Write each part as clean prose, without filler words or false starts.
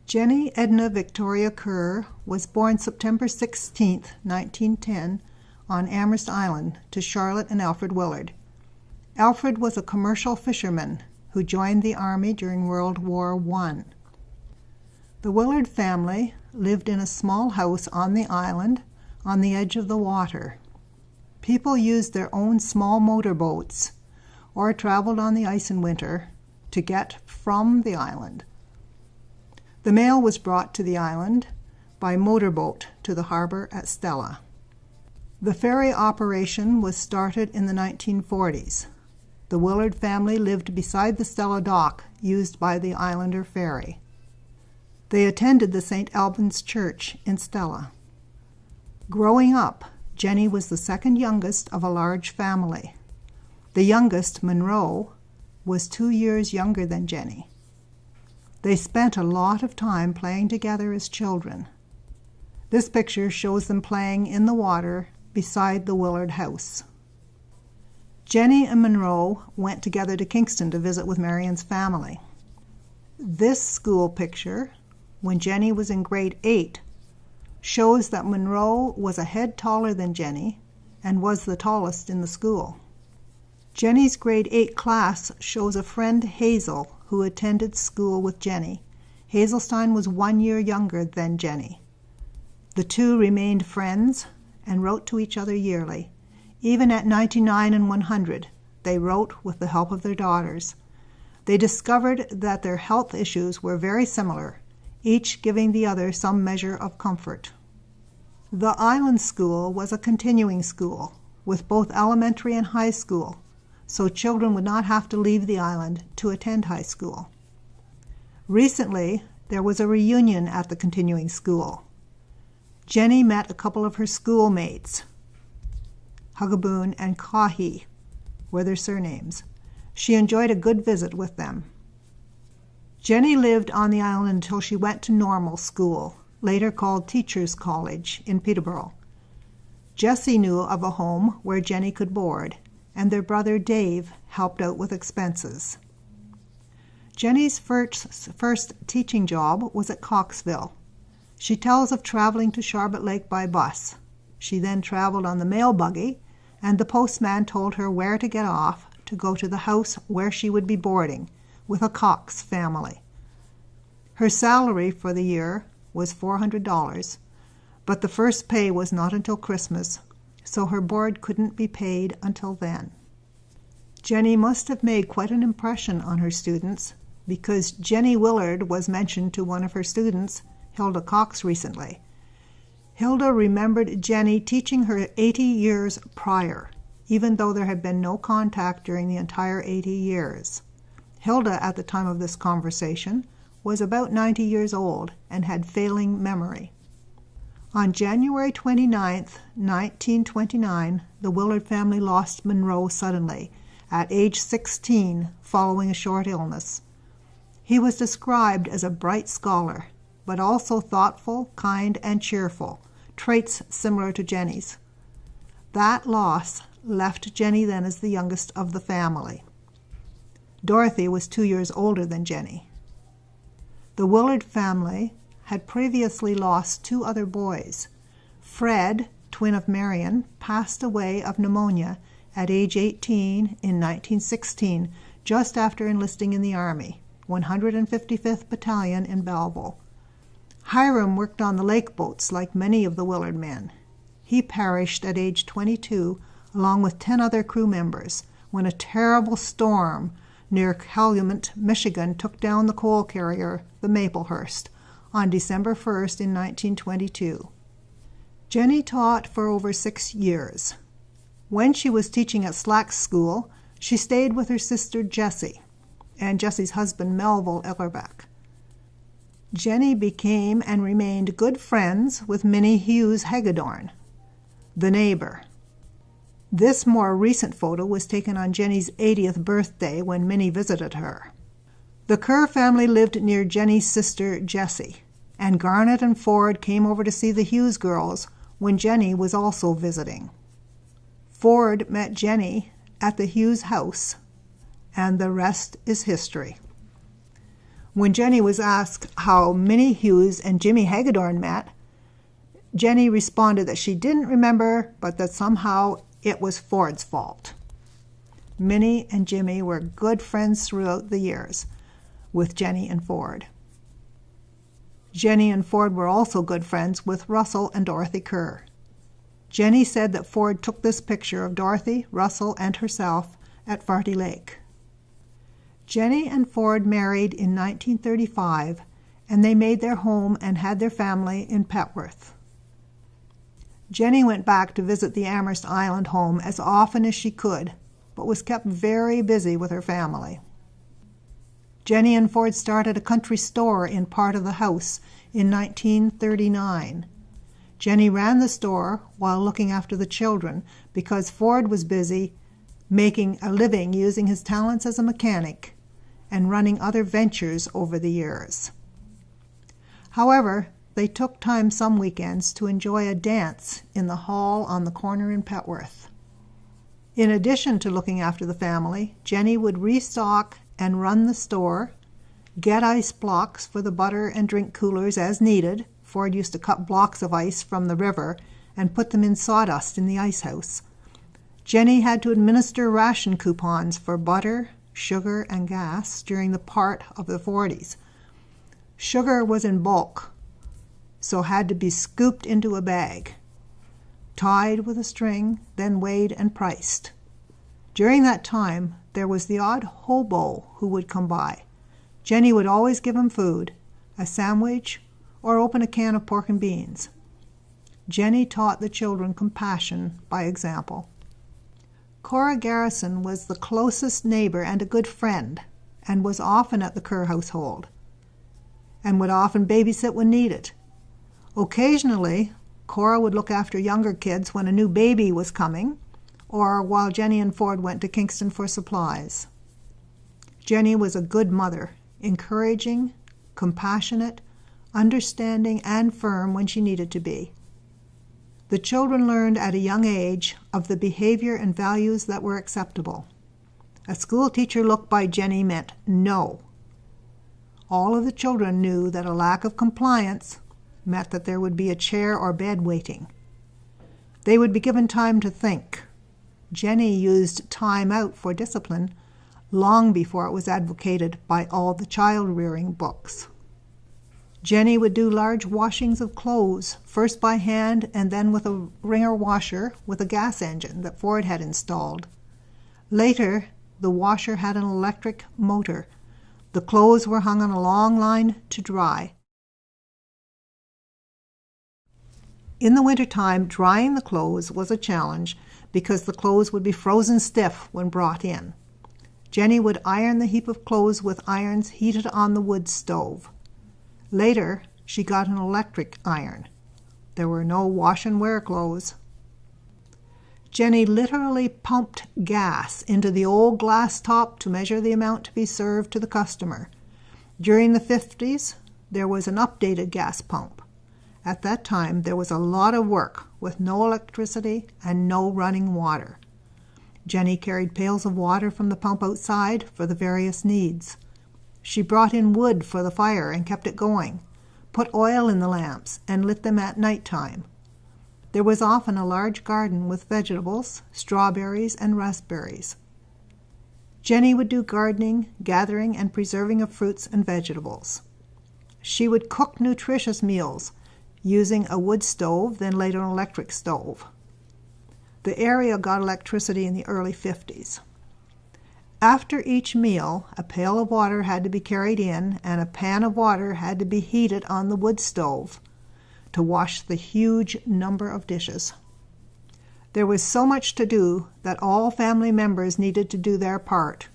Jennie Edna Victoria Kerr was born September 16, 1910, on Amherst Island to Charlotte and Alfred Willard. Alfred was a commercial fisherman who joined the Army during World War I. The Willard family lived in a small house on the island on the edge of the water. People used their own small motorboats or traveled on the ice in winter to get from the island. The mail was brought to the island by motorboat to the harbor at Stella. The ferry operation was started in the 1940s. The Willard family lived beside the Stella dock used by the Islander ferry. They attended the St. Albans Church in Stella. Growing up, Jennie was the second youngest of a large family. The youngest, Monroe, was 2 years younger than Jennie. They spent a lot of time playing together as children. This picture shows them playing in the water beside the Willard house. Jennie and Monroe went together to Kingston to visit with Marion's family. This school picture, when Jennie was in grade 8, shows that Monroe was a head taller than Jennie and was the tallest in the school. Jennie's grade 8 class shows a friend, Hazel, who attended school with Jennie. Hazelstein was 1 year younger than Jennie. The two remained friends and wrote to each other yearly. Even at 99 and 100, they wrote with the help of their daughters. They discovered that their health issues were very similar, each giving the other some measure of comfort. The island school was a continuing school, with both elementary and high school, so children would not have to leave the island to attend high school. Recently, there was a reunion at the continuing school. Jennie met a couple of her schoolmates. Hugaboon and Kahi were their surnames. She enjoyed a good visit with them. Jennie lived on the island until she went to normal school, later called Teachers College, in Peterborough. Jessie knew of a home where Jennie could board, and their brother Dave helped out with expenses. Jennie's first teaching job was at Coxville. She tells of traveling to Sharbot Lake by bus. She then traveled on the mail buggy, and the postman told her where to get off to go to the house where she would be boarding with a Cox family. Her salary for the year was $400, but the first pay was not until Christmas, so her board couldn't be paid until then. Jennie must have made quite an impression on her students, because Jennie Willard was mentioned to one of her students, Hilda Cox, recently. Hilda remembered Jennie teaching her 80 years prior, even though there had been no contact during the entire 80 years. Hilda, at the time of this conversation, was about 90 years old and had failing memory. On January 29, 1929, the Willard family lost Monroe suddenly, at age 16, following a short illness. He was described as a bright scholar, but also thoughtful, kind, and cheerful, traits similar to Jennie's. That loss left Jennie then as the youngest of the family. Dorothy was 2 years older than Jennie. The Willard family had previously lost 2 other boys. Fred, twin of Marion, passed away of pneumonia at age 18 in 1916, just after enlisting in the Army, 155th Battalion in Belleville. Hiram worked on the lake boats like many of the Willard men. He perished at age 22, along with 10 other crew members, when a terrible storm near Calumet, Michigan, took down the coal carrier, the Maplehurst, on December 1st in 1922. Jennie taught for over 6 years. When she was teaching at Slack School, she stayed with her sister Jessie and Jessie's husband Melville Ellerbeck. Jennie became and remained good friends with Minnie Hughes Hagedorn, the neighbor. This more recent photo was taken on Jennie's 80th birthday when Minnie visited her. The Kerr family lived near Jennie's sister Jessie, and Garnet and Ford came over to see the Hughes girls when Jennie was also visiting. Ford met Jennie at the Hughes house, and the rest is history. When Jennie was asked how Minnie Hughes and Jimmy Hagedorn met, Jennie responded that she didn't remember, but that somehow it was Ford's fault. Minnie and Jimmy were good friends throughout the years with Jennie and Ford. Jennie and Ford were also good friends with Russell and Dorothy Kerr. Jennie said that Ford took this picture of Dorothy, Russell, and herself at Farty Lake. Jennie and Ford married in 1935, and they made their home and had their family in Petworth. Jennie went back to visit the Amherst Island home as often as she could, but was kept very busy with her family. Jennie and Ford started a country store in part of the house in 1939. Jennie ran the store while looking after the children because Ford was busy making a living using his talents as a mechanic and running other ventures over the years. However, they took time some weekends to enjoy a dance in the hall on the corner in Petworth. In addition to looking after the family, Jennie would restock and run the store, get ice blocks for the butter and drink coolers as needed. Ford used to cut blocks of ice from the river and put them in sawdust in the ice house. Jennie had to administer ration coupons for butter, sugar, and gas during the part of the 40s. Sugar was in bulk, so had to be scooped into a bag, tied with a string, then weighed and priced. During that time, there was the odd hobo who would come by. Jennie would always give him food, a sandwich, or open a can of pork and beans. Jennie taught the children compassion by example. Cora Garrison was the closest neighbor and a good friend, and was often at the Kerr household, and would often babysit when needed. Occasionally, Cora would look after younger kids when a new baby was coming, or while Jennie and Ford went to Kingston for supplies. Jennie was a good mother, encouraging, compassionate, understanding, and firm when she needed to be. The children learned at a young age of the behavior and values that were acceptable. A school teacher look by Jennie meant no. All of the children knew that a lack of compliance meant that there would be a chair or bed waiting. They would be given time to think. Jennie used time out for discipline long before it was advocated by all the child-rearing books. Jennie would do large washings of clothes, first by hand and then with a wringer washer with a gas engine that Ford had installed. Later, the washer had an electric motor. The clothes were hung on a long line to dry. In the wintertime, drying the clothes was a challenge because the clothes would be frozen stiff when brought in. Jennie would iron the heap of clothes with irons heated on the wood stove. Later, she got an electric iron. There were no wash and wear clothes. Jennie literally pumped gas into the old glass top to measure the amount to be served to the customer. During the 50s, there was an updated gas pump. At that time, there was a lot of work with no electricity and no running water. Jennie carried pails of water from the pump outside for the various needs. She brought in wood for the fire and kept it going, put oil in the lamps, and lit them at night time. There was often a large garden with vegetables, strawberries, and raspberries. Jennie would do gardening, gathering, and preserving of fruits and vegetables. She would cook nutritious meals using a wood stove, then later an electric stove. The area got electricity in the early 50s. After each meal, a pail of water had to be carried in, and a pan of water had to be heated on the wood stove to wash the huge number of dishes. There was so much to do that all family members needed to do their part.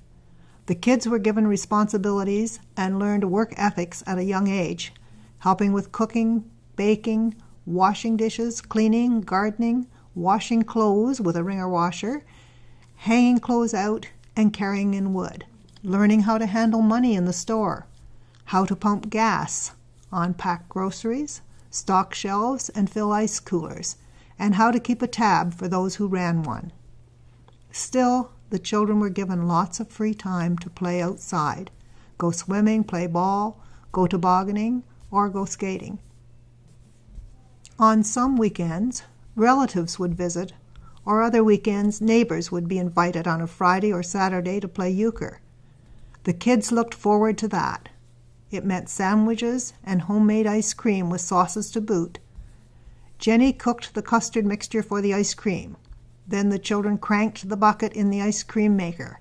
The kids were given responsibilities and learned work ethics at a young age, helping with cooking, baking, washing dishes, cleaning, gardening, washing clothes with a wringer washer, hanging clothes out, and carrying in wood, learning how to handle money in the store, how to pump gas, unpack groceries, stock shelves, and fill ice coolers, and how to keep a tab for those who ran one. Still, the children were given lots of free time to play outside, go swimming, play ball, go tobogganing, or go skating. On some weekends, relatives would visit, or other weekends, neighbors would be invited on a Friday or Saturday to play euchre. The kids looked forward to that. It meant sandwiches and homemade ice cream with sauces to boot. Jennie cooked the custard mixture for the ice cream. Then the children cranked the bucket in the ice cream maker,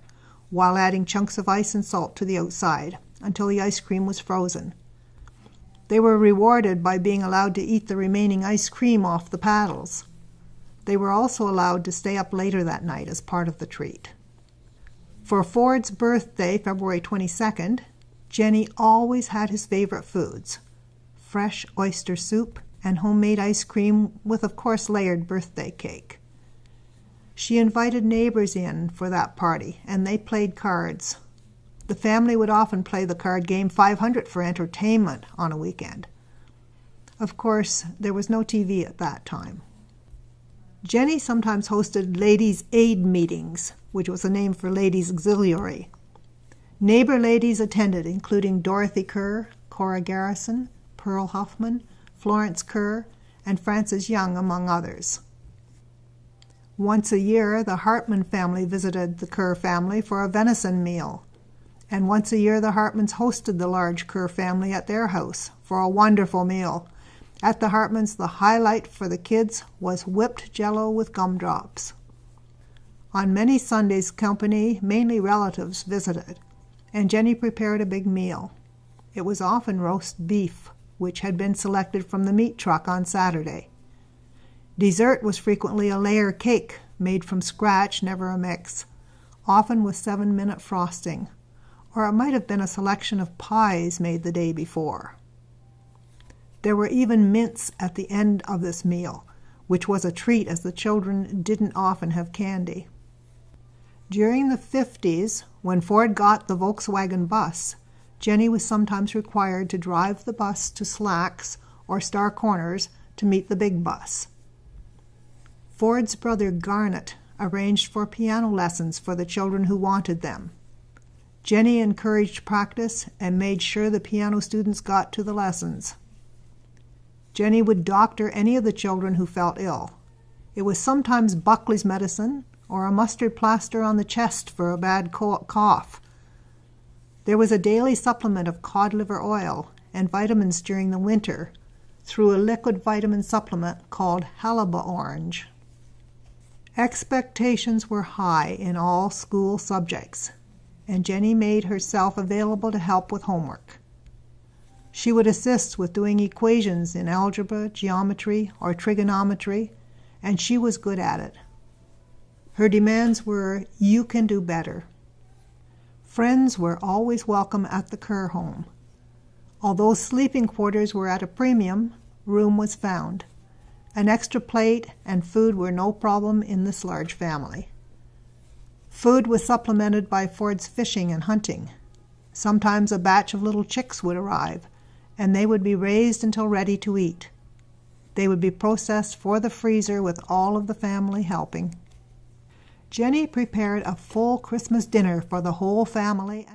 while adding chunks of ice and salt to the outside, until the ice cream was frozen. They were rewarded by being allowed to eat the remaining ice cream off the paddles. They were also allowed to stay up later that night as part of the treat. For Ford's birthday, February 22nd, Jennie always had his favorite foods: fresh oyster soup and homemade ice cream with, of course, layered birthday cake. She invited neighbors in for that party, and they played cards. The family would often play the card game 500 for entertainment on a weekend. Of course, there was no TV at that time. Jennie sometimes hosted ladies' aid meetings, which was a name for ladies' auxiliary. Neighbor ladies attended, including Dorothy Kerr, Cora Garrison, Pearl Huffman, Florence Kerr, and Frances Young, among others. Once a year, the Hartman family visited the Kerr family for a venison meal. And once a year, the Hartmans hosted the large Kerr family at their house for a wonderful meal. At the Hartmans, the highlight for the kids was whipped Jell-O with gumdrops. On many Sundays, company, mainly relatives, visited, and Jennie prepared a big meal. It was often roast beef, which had been selected from the meat truck on Saturday. Dessert was frequently a layer cake made from scratch, never a mix, often with 7-minute frosting, or it might have been a selection of pies made the day before. There were even mints at the end of this meal, which was a treat as the children didn't often have candy. During the 50s, when Ford got the Volkswagen bus, Jennie was sometimes required to drive the bus to Slacks or Star Corners to meet the big bus. Ford's brother Garnet arranged for piano lessons for the children who wanted them. Jennie encouraged practice and made sure the piano students got to the lessons. Jennie would doctor any of the children who felt ill. It was sometimes Buckley's medicine or a mustard plaster on the chest for a bad cough. There was a daily supplement of cod liver oil and vitamins during the winter through a liquid vitamin supplement called Halaba Orange. Expectations were high in all school subjects, and Jennie made herself available to help with homework. She would assist with doing equations in algebra, geometry, or trigonometry, and she was good at it. Her demands were, "You can do better." Friends were always welcome at the Kerr home. Although sleeping quarters were at a premium, room was found. An extra plate and food were no problem in this large family. Food was supplemented by Ford's fishing and hunting. Sometimes a batch of little chicks would arrive, and they would be raised until ready to eat. They would be processed for the freezer with all of the family helping. Jennie prepared a full Christmas dinner for the whole family.